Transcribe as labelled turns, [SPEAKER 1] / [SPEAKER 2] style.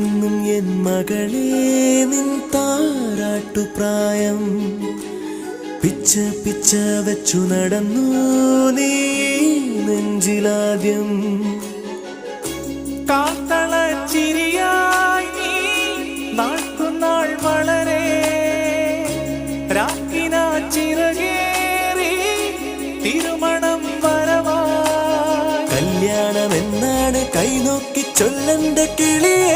[SPEAKER 1] എങ്ങും എൻ മകളെ നിൻ താരാട്ടുപ്രായം പിച്ച പിച്ച വെച്ചു നടന്നു നീ നെഞ്ചിലാദ്യം
[SPEAKER 2] കാത്തള ചിരിയായി നീ നാൾക്കുനാൾ വളരെ രാക്കിന ചിറകേറി തിരുമണം വരവായി
[SPEAKER 1] കല്യാണമെന്നാണ് കൈനോക്കി ചൊല്ലണ്ട കിളിയേ